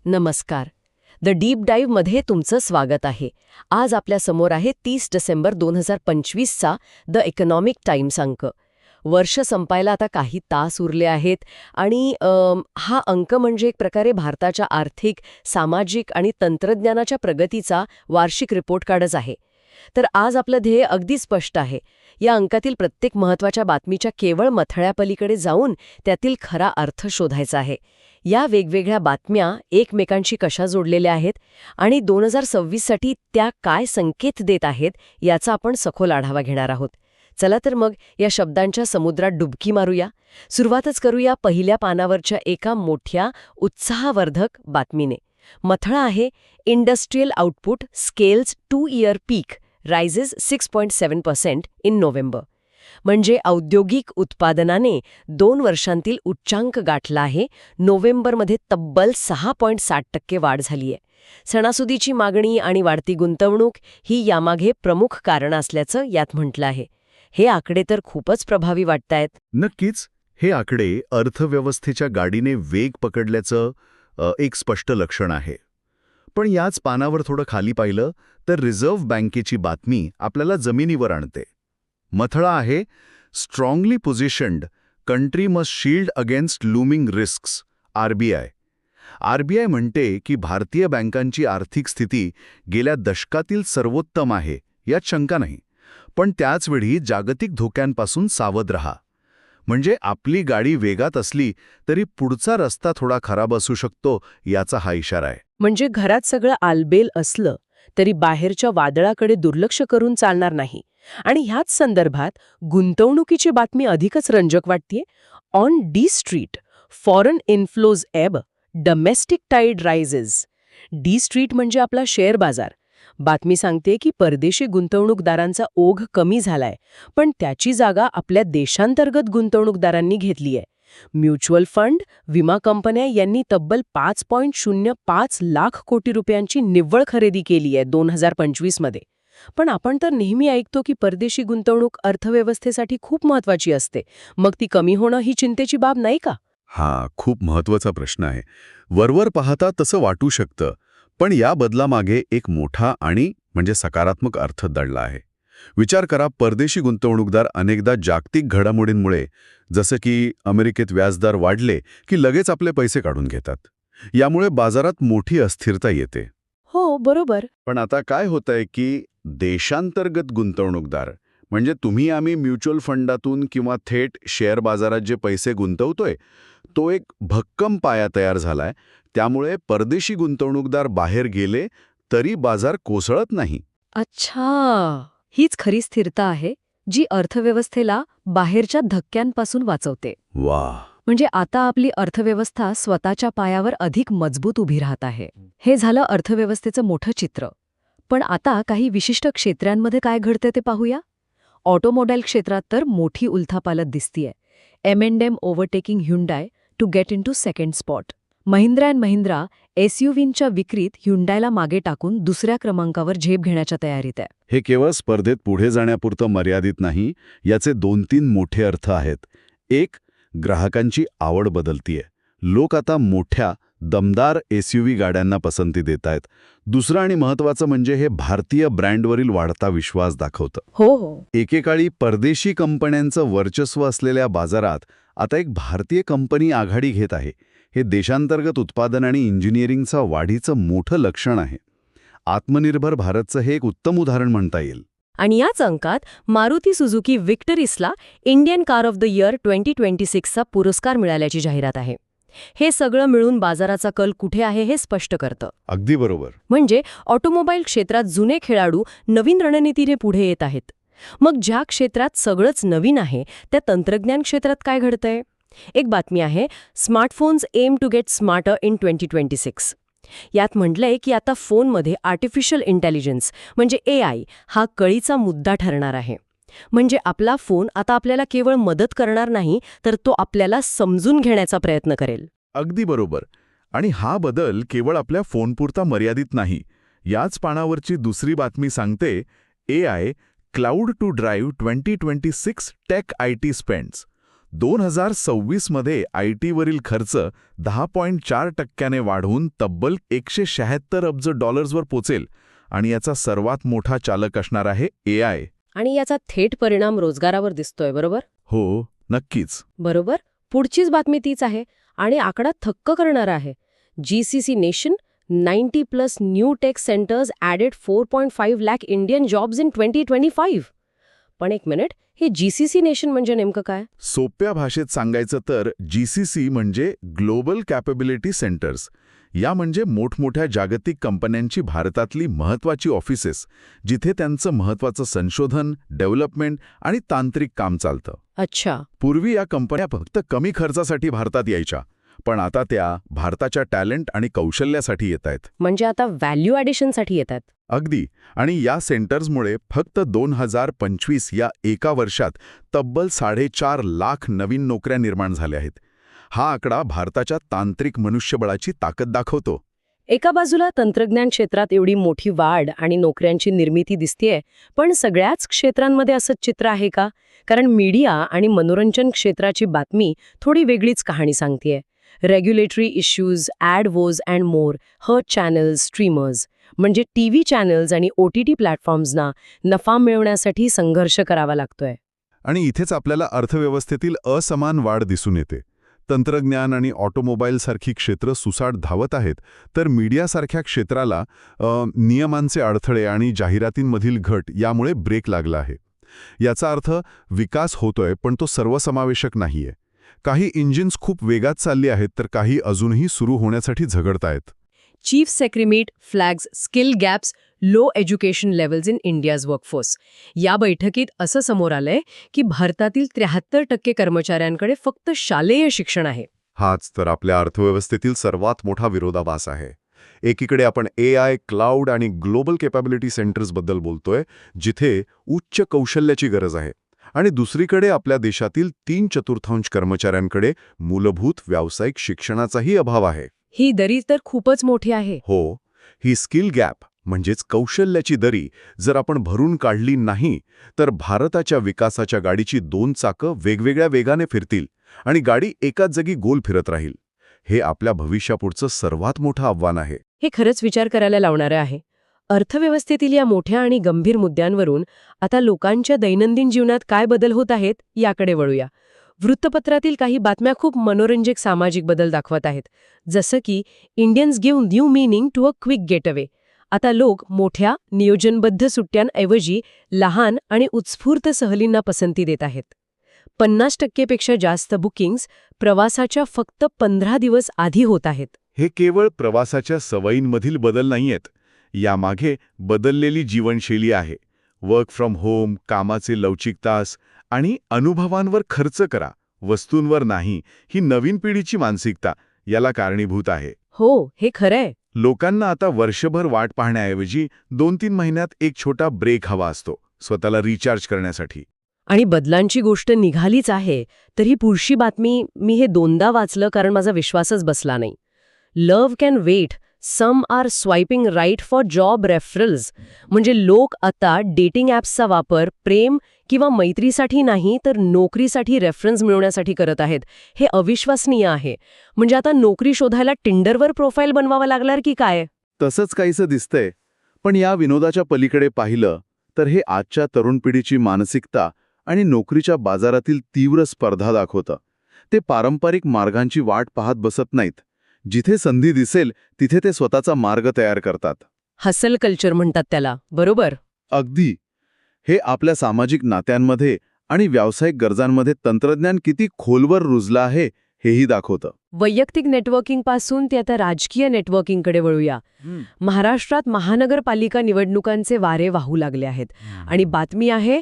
नमस्कार. The deep डाईव्हमध्ये तुमचं स्वागत आहे. आज आपल्या समोर आहे 30 डिसेंबर 2025चा द इकॉनॉमिक टाइम्स अंक. वर्ष संपायला आता काही तास उरले आहेत आणि हा अंक म्हणजे एक प्रकारे भारताच्या आर्थिक, सामाजिक आणि तंत्रज्ञानाच्या प्रगतीचा वार्षिक रिपोर्ट कार्डच आहे. तर आज आपलं ध्येय अगदी स्पष्ट आहे. या अंकातील प्रत्येक महत्त्वाच्या बातमीच्या केवळ मथळ्यापलीकडे जाऊन त्यातील खरा अर्थ शोधायचा आहे. या वेगवेगळ्या बातम्या एकमेकांशी कशा जोडलेल्या आहेत आणि 2026 साठी त्या काय संकेत देत आहेत याचा आपण सखोल आढावा घेणार आहोत. चला तर मग या शब्दांच्या समुद्रात डुबकी मारूया. सुरुवातच करूया पहिल्या पानावरच्या एका मोठ्या उत्साहवर्धक बातमीने. मथळा आहे, industrial output scales 2-year peak rises 6.7% in November. म्हणजे औद्योगिक उत्पादनाने 2 वर्षांतील उच्चांक गाठला आहे. नोव्हेंबरमध्ये तब्बल 6.7% वाढ झालीय. सणासुदीची मागणी आणि वाढती गुंतवणूक ही यामागे प्रमुख कारणं असल्याचं यात म्हटलं आहे. हे आकडे तर खूपच प्रभावी वाटतायत. नक्कीच. हे आकडे अर्थव्यवस्थेच्या गाडीने वेग पकडल्याचं एक स्पष्ट लक्षण आहे. पण याच पानावर थोडं खाली पाहिलं तर रिझर्व्ह बँकेची बातमी आपल्याला जमिनीवर आणते. मथळा आहे, strongly positioned country must shield against looming risks, RBI. RBI म्हणते की भारतीय बँकांची आर्थिक स्थिती गेल्या दशकातील सर्वोत्तम आहे, यात शंका नाही. पण त्याचवेळी जागतिक धोक्यांपासून सावध रहा. म्हणजे आपली गाडी वेगात असली तरी पुढचा रस्ता थोडा खराब असू शकतो, याचा हा इशारा आहे. म्हणजे घरात सगळं आलबेल असलं तरी बाहेरच्या वादळाकडे दुर्लक्ष करून चालणार नाही. आणि ह्याच संदर्भात गुंतवणुकीची बातमी अधिकच रंजक वाटतेय. On D street foreign inflows ebb, domestic tide rises. D street म्हणजे आपला शेअर बाजार. बातमी सांगते की परदेशी गुंतवणूकदारांचा ओघ कमी झालाय, पण त्याची जागा आपल्या देशांतर्गत गुंतवणूकदारांनी घेतलीय. म्युच्युअल फंड, विमा कंपन्या यांनी तब्बल 5.05 लाख कोटी रुपयांची निव्वळ खरेदी केली आहे 2025 मध्ये. पण आपण तर नेहमी ऐकतो की परदेशी गुंतवणूक अर्थव्यवस्थेसाठी खूप महत्वाची असते. मग ती कमी होणं ही चिंतेची बाब नाही का? हा खूप महत्वाचा प्रश्न आहे. वरवर पाहता तसं वाटू शकतं, पण या बदलामागे एक मोठा आणि म्हणजे सकारात्मक अर्थ दडला आहे. विचार करा, परदेशी गुंतवणूकदार अनेकदा जागतिक घडामोडींमुळे, जसं की अमेरिकेत व्याजदर वाढले की लगेच आपले पैसे काढून घेतात. यामुळे बाजारात मोठी अस्थिरता येते. हो, बरोबर. पण आता काय होतंय की देशांतर्गत गुंतवणूकदार म्हणजे तुम्ही आम्ही म्युच्युअल फंडातून किंवा थेट शेअर बाजारात जे पैसे गुंतवतोय, तो एक भक्कम पाया तयार झालाय. त्यामुळे परदेशी गुंतवणूकदार बाहेर गेले तरी बाजार कोसळत नाही. अच्छा, हीच खरी स्थिरता आहे जी अर्थव्यवस्थेला बाहेरच्या धक्क्यांपासून वाचवते. वाह. म्हणजे आता आपली अर्थव्यवस्था स्वतःच्या पायावर अधिक मजबूत उभी राहत आहे. हे झालं अर्थव्यवस्थेचं मोठं चित्र. पण आता काही विशिष्ट क्षेत्रांमध्ये काय घडते ते पाहूया. ऑटोमोबाईल क्षेत्रात तर मोठी उलथापालथ दिसतीये. M&M overtaking Hyundai to get into second spot. Mahindra and Mahindra SUVंच्या विक्रीत ह्युंडायला मागे टाकून दुसऱ्या क्रमांकावर झेप घेण्याच्या तयारीत आहे. हे केवळ स्पर्धेत पुढे जाण्यापुरतं मर्यादित नाही. याचे 2-3 मोठे अर्थ आहेत. एक, ग्राहकांची आवड बदलतीये. लोक आता मोठ्या दमदार SUV गाड्यांना पसंती देत आहेत. दुसरं आणि महत्त्वाचं म्हणजे हे भारतीय ब्रँडवरील वाढता विश्वास दाखवतं. हो. एकेकाळी परदेशी कंपन्यांचं वर्चस्व असलेल्या बाजारात आता एक भारतीय कंपनी आघाडी घेत आहे. हे देशांतर्गत उत्पादन आणि इंजिनिअरिंगचं वाढीचं मोठं लक्षण आहे. आत्मनिर्भर भारतचं हे एक उत्तम उदाहरण म्हणता येईल. आणि याच अंकात मारुती सुझुकी विक्टरीसला Indian car of the year 2026चा पुरस्कार मिळाल्याची जाहिरात आहे. हे सगळं मिळून बाजाराचा कल कुठे आहे हे स्पष्ट करतं. अगदी बरोबर. म्हणजे ऑटोमोबाईल क्षेत्रात जुने खेळाडू नवीन रणनीतीने पुढे येत आहेत. मग ज्या क्षेत्रात सगळंच नवीन आहे त्या तंत्रज्ञान क्षेत्रात काय घडतंय? एक बातमी आहे, smartphones aim to get smarter in 2026. यात म्हटलंय की आता फोनमध्ये आर्टिफिशियल इंटेलिजन्स म्हणजे AI हा कळीचा मुद्दा ठरणार आहे. म्हणजे आपला फोन आता आपल्याला केवळ मदत करणार नाही, तर तो आपल्याला समजून घेण्याचा प्रयत्न करेल. अगदी बरोबर. आणि हा बदल केवळ आपल्या फोनपुरता मर्यादित नाही. याच पानावरची दुसरी बातमी सांगते, AI cloud to drive 2026 tech IT spends. 2026 मध्ये IT-वरील खर्च 10.4% वाढून तब्बल $176 अब्ज वर पोचेल आणि याचा सर्वात मोठा चालक असणार आहे AI. आणि याचा थेट परिणाम रोजगारावर दिसतोय, बरोबर? हो, नक्कीच. बरोबर. पुढचीच बातमी तीच आहे आणि आकडा थक्क करणारा आहे. GCC nation 90+ new take centres added 4.5 lakh Indian jobs in 2025. पण एक मिनिट, हे GCC नेशन म्हणजे नेमकं काय? सोप्या भाषेत सांगायचं तर GCC म्हणजे ग्लोबल कॅपेबिलिटी सेंटर्स. या म्हणजे मोठमोठ्या जागतिक कंपन्यांची भारतातली महत्त्वाची ऑफिसेस, जिथे त्यांचं महत्त्वाचं संशोधन, डेव्हलपमेंट आणि तांत्रिक काम चालतं. अच्छा. पूर्वी या कंपन्या फक्त कमी खर्चासाठी भारतात यायच्या, पण आता त्या भारताच्या टॅलेंट आणि कौशल्यासाठी येत आहेत. म्हणजे आता व्हॅल्यू ॲडिशनसाठी येतात. अगदी. आणि या सेंटर्समुळे फक्त 2025 या एका वर्षात तब्बल 4.5 लाख नवीन नोकऱ्या निर्माण झाल्या आहेत. हा आकडा भारताच्या तांत्रिक मनुष्यबळाची ताकद दाखवतो. एका बाजूला तंत्रज्ञान क्षेत्रात एवढी मोठी वाढ आणि नोकऱ्यांची निर्मिती दिसतेय, पण सगळ्याच क्षेत्रांमध्ये असंच चित्र आहे का? कारण मीडिया आणि मनोरंजन क्षेत्राची बातमी थोडी वेगळीच कहाणी सांगतेय. Regulatory issues, ad wars and more, hurt channels, streamers म्हणजे TV चॅनल्स आणि OTT प्लॅटफॉर्म्सना नफा मिळवण्यासाठी संघर्ष करावा लागतोय. आणि इथेच आपल्याला अर्थव्यवस्थेतील असमान वाढ दिसून येते. तंत्रज्ञान आणि ऑटोमोबाईलसारखी क्षेत्र सुसाट धावत आहेत, तर मीडियासारख्या क्षेत्राला नियमांचे अडथळे आणि जाहिरातींमधील घट यामुळे ब्रेक लागला आहे. याचा अर्थ विकास होतोय, पण तो सर्वसमावेशक नाहीये. काही इंजिन्स खूप वेगात चालली आहेत, तर काही अजूनही सुरू होण्यासाठी झगडतायत. Chief secretariat flags skill gaps, low education levels in India's workforce. या बैठकीत असं समोर आलंय की भारतातील 73% कर्मचाऱ्यांकडे फक्त शालेय शिक्षण आहे. हाच तर आपल्या अर्थव्यवस्थेतील सर्वात मोठा विरोधाभास आहे. एकीकडे आपण AI, क्लाउड आणि ग्लोबल कॅपॅबिलिटी सेंटर्सबद्दल बोलतोय, जिथे उच्च कौशल्याची गरज आहे. आणि दुसरीकडे आपल्या देशातील 3/4 कर्मचाऱ्यांकडे मूलभूत व्यावसायिक शिक्षणाचाही अभाव आहे. ही दरी तर खूपच मोठी आहे. हो, ही स्किल गॅप म्हणजेच कौशल्याची दरी जर आपण भरून काढली नाही, तर भारताच्या विकासाच्या गाडीची 2 चाकं वेगवेगळ्या वेगाने फिरतील आणि गाडी एकाच जागी गोल फिरत राहील. हे आपल्या भविष्यापुढचं सर्वात मोठं आव्हान आहे. हे खरंच विचार करायला लावणारं आहे. अर्थव्यवस्थेतील या मोठ्या आणि गंभीर मुद्द्यांवरून आता लोकांच्या दैनंदिन जीवनात काय बदल होत आहेत याकडे वळूया. वृत्तपत्रातील काही बातम्या खूप मनोरंजक सामाजिक बदल दाखवत आहेत. जसं की Indians give new meaning to a quick getaway. आता लोक मोठ्या नियोजनबद्ध सुट्ट्यांऐवजी लहान आणि उत्स्फूर्त सहलींना पसंती देत आहेत. 50% पेक्षा जास्त बुकिंग्स प्रवासाच्या फक्त 15 दिवस आधी होत आहेत. हे केवळ प्रवासाच्या सवयींमधील बदल नाहीयेत. यामागे बदललेली जीवनशैली आहे. वर्क फ्रॉम होम, कामाचे लवचिक तास आणि अनुभवांवर खर्च करा, वस्तूंवर नाही, ही नवीन पिढीची मानसिकता याला कारणीभूत आहे. हो, हे खरंय. लोकांना आता वर्षभर वाट पाहण्याऐवजी 2-3 महिन्यात एक छोटा ब्रेक हवा असतो, स्वतःला रिचार्ज करण्यासाठी. आणि बदलांची गोष्ट निघालीच आहे, तर ही पुढची बातमी मी हे 2दा वाचलं कारण माझा विश्वासच बसला नाही. Love can wait, some are swiping right for job referrals. म्हणजे लोक आता डेटिंग ॲप्सचा वापर प्रेम किंवा मैत्रीसाठी नाही, तर नोकरीसाठी रेफरन्स मिळवण्यासाठी करत आहेत. हे अविश्वसनीय आहे. म्हणजे आता नोकरी शोधायला टिंडरवर प्रोफाईल बनवावं लागणार की काय? तसंच काहीसं दिसतंय. पण या विनोदाच्या पलीकडे पाहिलं तर हे आजच्या तरुण पिढीची मानसिकता आणि नोकरीच्या बाजारातील तीव्र स्पर्धा दाखवतं. ते पारंपरिक मार्गांची वाट पाहत बसत नाहीत. जिथे संधी दिसेल तिथे ते स्वतःचा मार्ग तयार करतात. हसल कल्चर म्हणतात त्याला, बरोबर? अगदी. हे आपल्या सामाजिक नात्यांमध्ये आणि व्यावसायिक गरजांमध्ये तंत्रज्ञान किती खोलवर रुजलं आहे हेही दाखवतं. वैयक्तिक नेटवर्किंगपासून ते आता राजकीय नेटवर्किंगकडे वळूया. महाराष्ट्रात महानगरपालिका निवडणुकांचे वारे वाहू लागले आहेत आणि बातमी आहे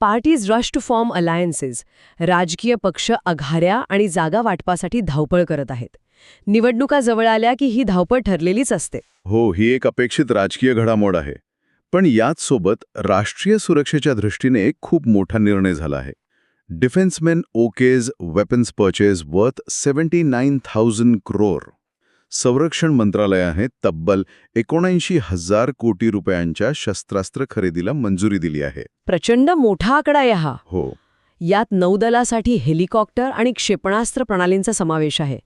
parties rush to form alliances. राजकीय पक्ष आघाड्या आणि जागा वाटपासाठी धावपळ करत आहेत. निवडणुका जवळ आल्या की ही धावपळ ठरलेलीच असते. हो, ही एक अपेक्षित राजकीय घडामोड आहे. पण याच सोबत राष्ट्रीय सुरक्षेच्या दृष्टीने एक खूप मोठा निर्णय झाला आहे. Defence min okays weapons purchase worth 79,000 crore. संरक्षण मंत्रालयाने तब्बल 79,000 कोटी रुपयांच्या शस्त्रास्त्र खरेदीला मंजुरी दिली आहे. प्रचंड मोठा आकडा आहे हा. हो. यात नौदलासाठी हेलिकॉप्टर आणि क्षेपणास्त्र प्रणालींचा समावेश आहे.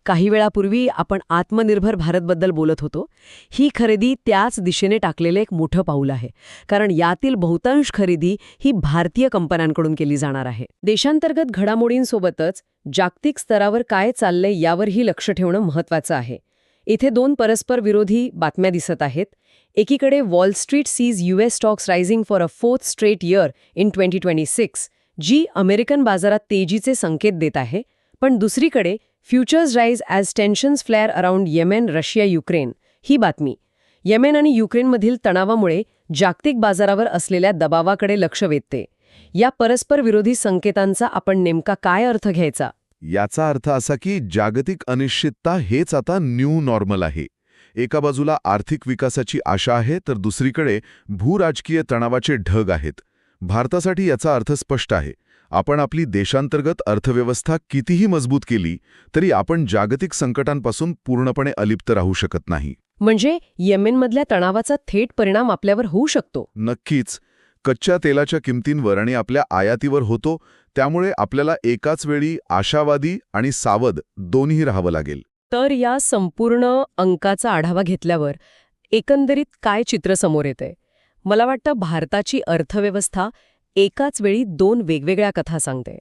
काही वेळापूर्वी आपण आत्मनिर्भर भारतबद्दल बोलत होतो. ही खरेदी त्याच दिशेने टाकलेलं एक मोठं पाऊल आहे, कारण यातील बहुतांश खरेदी ही भारतीय कंपन्यांकडून केली जाणार आहे. देशांतर्गत घडामोडींसोबतच जागतिक स्तरावर काय चाललंय यावरही लक्ष ठेवणं महत्त्वाचं आहे. इथे दोन परस्पर विरोधी बातम्या दिसत आहेत. एकीकडे wall street sees US stocks rising for a 4th straight year in 2026, जी अमेरिकन बाजारात तेजीचे संकेत देत आहे. पण दुसरीकडे futures rise as tensions flare around Yemen, Russia, Ukraine ही बातमी. येमेन आणि युक्रेनमधील तणावामुळे जागतिक बाजारावर असलेल्या दबावाकडे लक्ष वेधते. या परस्पर विरोधी संकेतांचा आपण नेमका काय अर्थ घ्यायचा? याचा अर्थ असा की जागतिक अनिश्चितता हेच आता न्यू नॉर्मल आहे. एका बाजूला आर्थिक विकासाची आशा आहे, तर दुसरीकडे भूराजकीय तणावाचे ढग आहेत. भारतासाठी याचा अर्थ स्पष्ट आहे. आपण आपली देशांतर्गत अर्थव्यवस्था कितीही मजबूत केली तरी आपण जागतिक संकटांपासून पूर्णपणे अलिप्त राहू शकत नाही. म्हणजे येमेनमधल्या तणावाचा थेट परिणाम आपल्यावर होऊ शकतो. नक्कीच. कच्च्या तेलाच्या किमतींवर आणि आपल्या आयातीवर होतो, त्यामुळे आपल्याला एकाच वेळी आशावादी आणि सावध दोन्ही राहावं लागेल. तर या संपूर्ण अंकाचा आढावा घेतल्यावर एकंदरीत काय चित्र समोर येतंय? मला वाटतं भारताची अर्थव्यवस्था एकाच वेळी दोन वेगवेगळ्या कथा सांगते.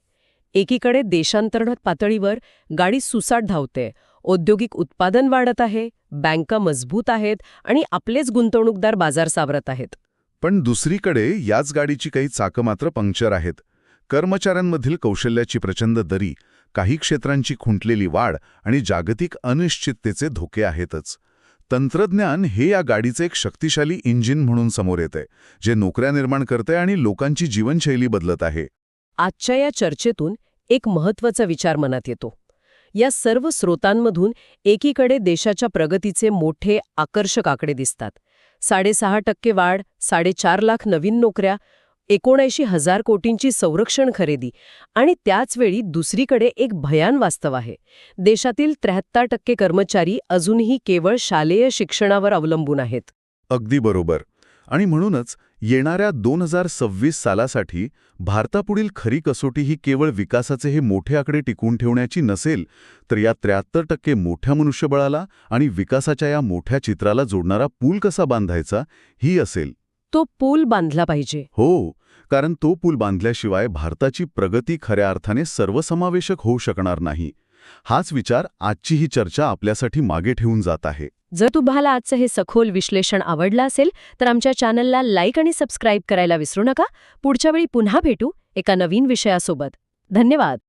एकीकडे देशांतर्गत पातळीवर गाडी सुसाट धावते, औद्योगिक उत्पादन वाढत आहे, बँका मजबूत आहेत आणि आपलेच गुंतवणूकदार बाजार सावरत आहेत. पण दुसरीकडे याच गाडीची काही चाकं मात्र पंक्चर आहेत. कर्मचाऱ्यांमधील कौशल्याची प्रचंड दरी, काही क्षेत्रांची खुंटलेली वाढ आणि जागतिक अनिश्चिततेचे धोके आहेतच. तंत्रज्ञान हे या गाडीचे एक शक्तिशाली इंजिन म्हणून समोर येतंय, जे नोकऱ्या निर्माण करतंय आणि लोकांची जीवनशैली बदलत आहे. आजच्या या चर्चेतून एक महत्त्वाचा विचार मनात येतो. या सर्व स्रोतांमधून एकीकडे देशाच्या प्रगतीचे मोठे आकर्षक आकडे दिसतात. 6.5% वाढ, 4.5 लाख नवीन नोकऱ्या, 79,000 कोटींची संरक्षण खरेदी आणि त्याचवेळी दुसरीकडे एक भयान वास्तव आहे. देशातील 73% कर्मचारी अजूनही केवळ शालेय शिक्षणावर अवलंबून आहेत. अगदी बरोबर. आणि म्हणूनच येणाऱ्या 2026 सालासाठी भारतापुढील खरी कसोटी ही केवळ विकासाचे हे मोठे आकडे टिकवून ठेवण्याची नसेल, तर या 73% मोठ्या मनुष्यबळाला आणि विकासाच्या या मोठ्या चित्राला जोडणारा पूल कसा बांधायचा ही असेल. तो पूल बांधला पाहिजे. हो, कारण तो पूल बांधल्याशिवाय भारताची प्रगती खऱ्या अर्थाने सर्वसमावेशक होऊ शकणार नाही. हाच विचार आजची ही चर्चा आपल्यासाठी मागे ठेवून जात आहे. जर तुम्हाला आजचं हे सखोल विश्लेषण आवडलं असेल तर आमच्या चॅनलला लाईक आणि सबस्क्राईब करायला विसरू नका. पुढच्या वेळी पुन्हा भेटू एका नवीन विषयासोबत. धन्यवाद.